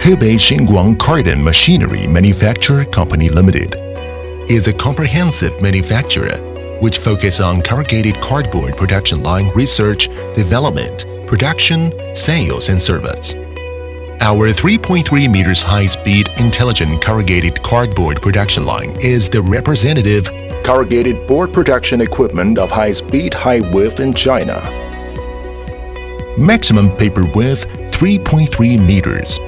Hebei Xinguang Carton Machinery Manufacture Company Limited is a comprehensive manufacturer which focuses on corrugated cardboard production line research, development, production, sales, and service. Our 3.3 meters high-speed intelligent corrugated cardboard production line is the representative corrugated board production equipment of high-speed, high-width in China. Maximum paper width 3.3 meters.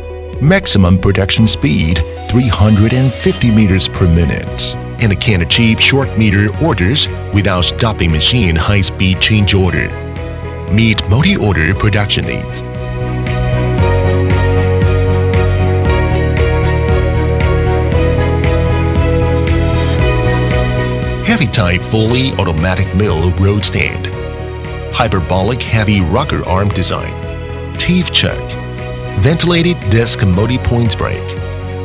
Maximum production speed 350 meters per minute. And it can achieve short meter orders without stopping machine high-speed change order. Meet multi-order production needs. Heavy type fully automatic mill road stand. Hyperbolic heavy rocker arm design. Teeth chuck. Ventilated disc multi-point brake.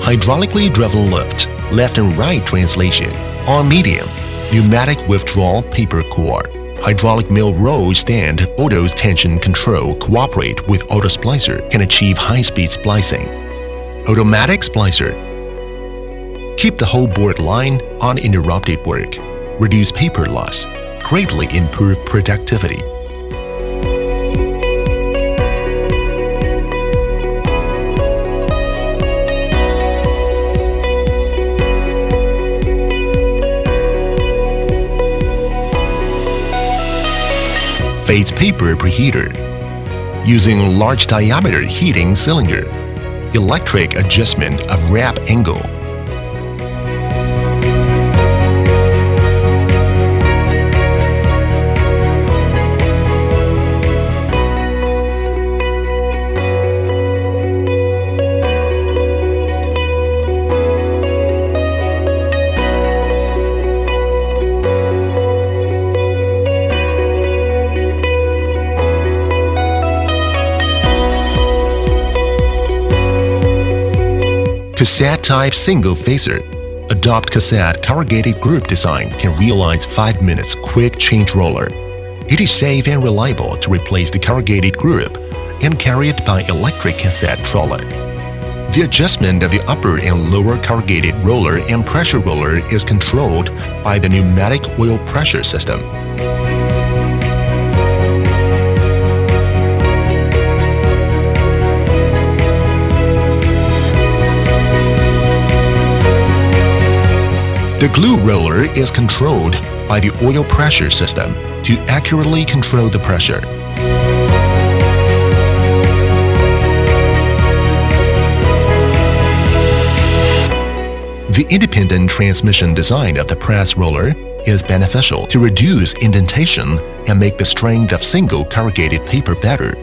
Hydraulically driven lift, left and right translation. On medium, pneumatic withdrawal paper core. Hydraulic mill roll stand auto tension control cooperate with auto splicer can achieve high-speed splicing. Automatic splicer. Keep the whole board line uninterrupted work. Reduce paper loss. Greatly improve productivity. Phase paper preheater. Using large diameter heating cylinder. Electric adjustment of wrap angle. Cassette-type single-phaser. Adopt cassette corrugated group design can realize 5 minutes quick change roller. It is safe and reliable to replace the corrugated group and carry it by electric cassette trolley. The adjustment of the upper and lower corrugated roller and pressure roller is controlled by the pneumatic oil pressure system. The glue roller is controlled by the oil pressure system to accurately control the pressure. The independent transmission design of the press roller is beneficial to reduce indentation and make the strength of single corrugated paper better.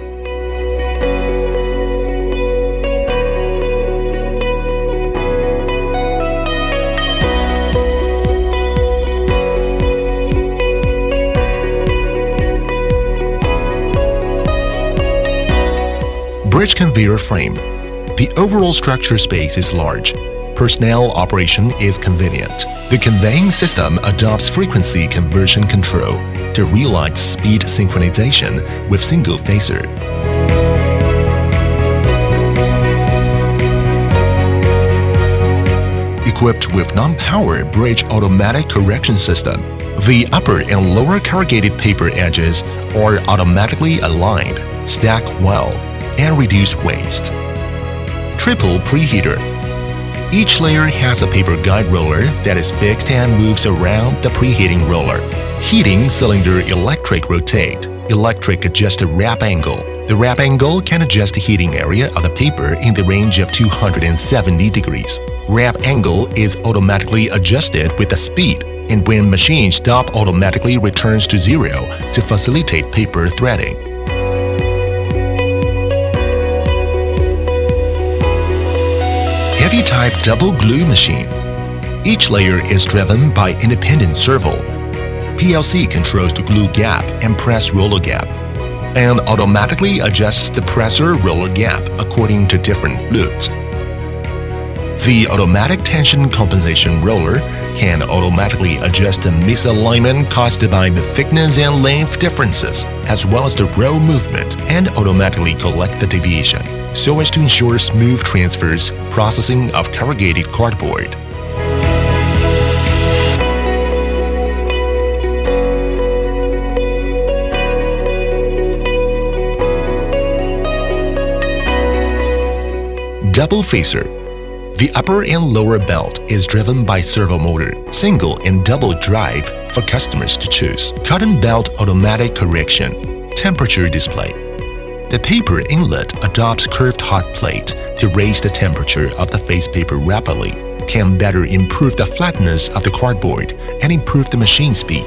Bridge conveyor frame. The overall structure space is large. Personnel operation is convenient. The conveying system adopts frequency conversion control to realize speed synchronization with single phaser. Equipped with non-power bridge automatic correction system, the upper and lower corrugated paper edges are automatically aligned, stack well, and reduce waste. Triple preheater. Each layer has a paper guide roller that is fixed and moves around the preheating roller. Heating cylinder electric rotate. Electric adjust the wrap angle. The wrap angle can adjust the heating area of the paper in the range of 270 degrees. Wrap angle is automatically adjusted with the speed, and when machine stop automatically returns to zero to facilitate paper threading. Heavy type double glue machine. Each layer is driven by independent servo. PLC controls the glue gap and press roller gap, and automatically adjusts the presser roller gap according to different fluids. The automatic tension compensation roller can automatically adjust the misalignment caused by the thickness and length differoll as well as the roll movement and automatically collect the deviation. so as to ensure smooth transfers, processing of corrugated cardboard. Double phaser. The upper and lower belt is driven by servo motor, single and double drive for customers to choose. Cotton belt automatic correction, temperature display. The paper inlet adopts curved hot plate to raise the temperature of the face paper rapidly, can better improve the flatness of the cardboard and improve the machine speed.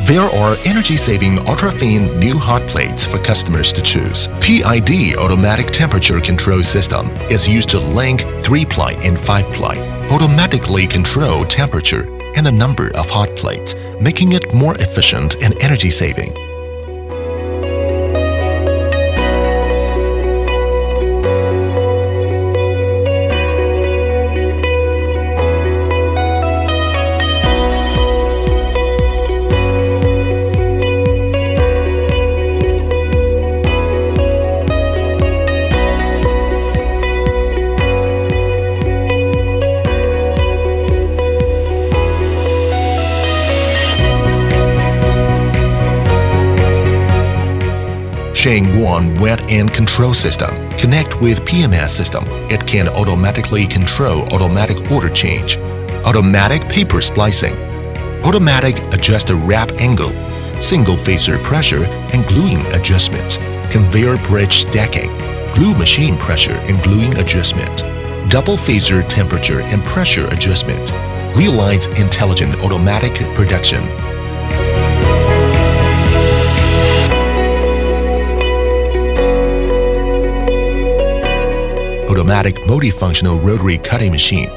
There are energy-saving ultra-thin new hot plates for customers to choose. PID automatic temperature control system is used to link 3-ply and 5-ply. Automatically control temperature and the number of hot plates, making it more efficient and energy-saving. Xinguang Wet End Control System. Connect with PMS system. It can automatically control automatic order change, automatic paper splicing, automatic adjust the wrap angle, single phaser pressure and gluing adjustment, conveyor bridge stacking, glue machine pressure and gluing adjustment, double phaser temperature and pressure adjustment, realize intelligent automatic production. Automatic multifunctional rotary cutting machine.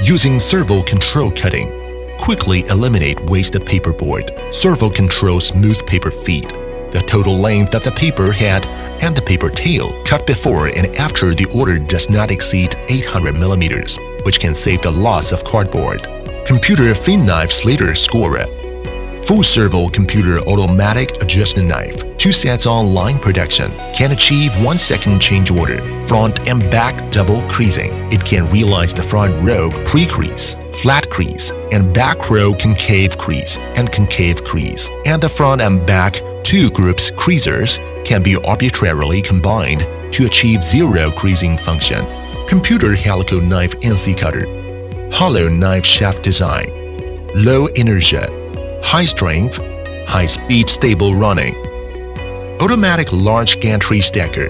Using servo control cutting, quickly eliminate wasted paperboard. Servo control smooth paper feed. The total length of the paper head and the paper tail cut before and after the order does not exceed 800 mm, which can save the loss of cardboard. Computer thin knife slither scorer. Full servo computer automatic adjustment knife. 2 sets on line production. Can achieve 1 second change order. Front and back double creasing. It can realize the front row pre-crease, flat crease, and back row concave crease and concave crease. And the front and back 2 groups creasers can be arbitrarily combined to achieve 0 creasing function. Computer helical knife NC cutter. Hollow knife shaft design. Low inertia. High strength, high speed stable running. Automatic large gantry stacker.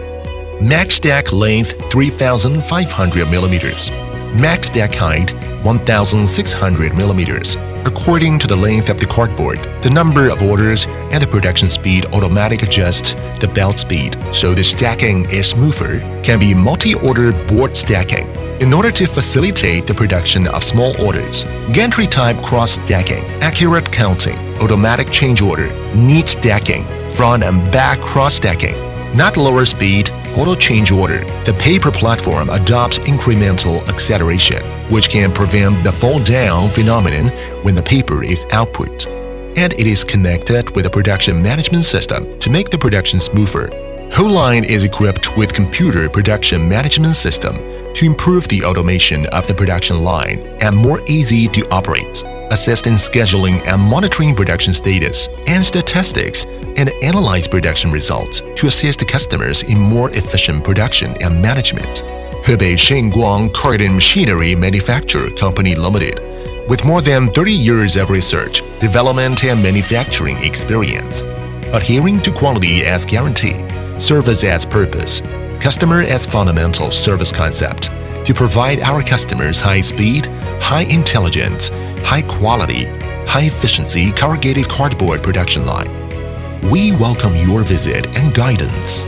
Max stack length 3,500 mm. Max stack height 1,600 mm. According to the length of the cardboard, the number of orders and the production speed automatically adjust the belt speed, so the stacking is smoother. Can be multi-order board stacking. In order to facilitate the production of small orders, gantry type cross stacking, accurate counting, automatic change order, neat stacking, front and back cross stacking, not lower speed, auto change order. The paper platform adopts incremental acceleration, which can prevent the fall down phenomenon when the paper is output. And it is connected with a production management system to make the production smoother. Whole line is equipped with computer production management system to improve the automation of the production line and more easy to operate, assist in scheduling and monitoring production status and statistics, and analyze production results to assist the customers in more efficient production and management. Hebei Xinguang Carton Machinery Manufacture Company Limited, with more than 30 years of research, development and manufacturing experience, adhering to quality as guarantee, service as purpose, customer as fundamental service concept, to provide our customers high speed, high intelligence, high quality, high efficiency corrugated cardboard production line. We welcome your visit and guidance.